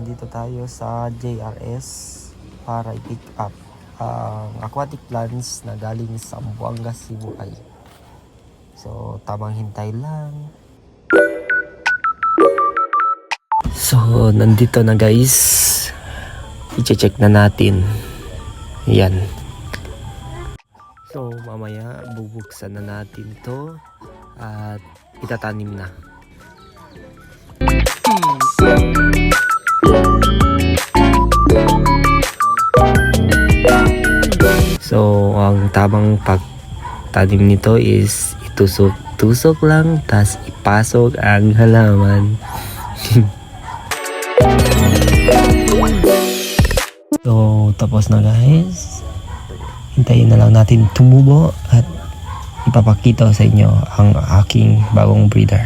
nandito tayo sa JRS para i-pick up ang aquatic plants na galing sa Zamboanga, Cebu. So, tamang hintay lang. So, nandito na guys. I-check na natin. Yan. So, mamaya bubuksan na natin to at itatanim na. So, ang tamang pagtanim nito is itusok-tusok lang, tas ipasok ang halaman. So, tapos na guys. Hintayin na lang natin tumubo at ipapakita sa inyo ang aking bagong breeder.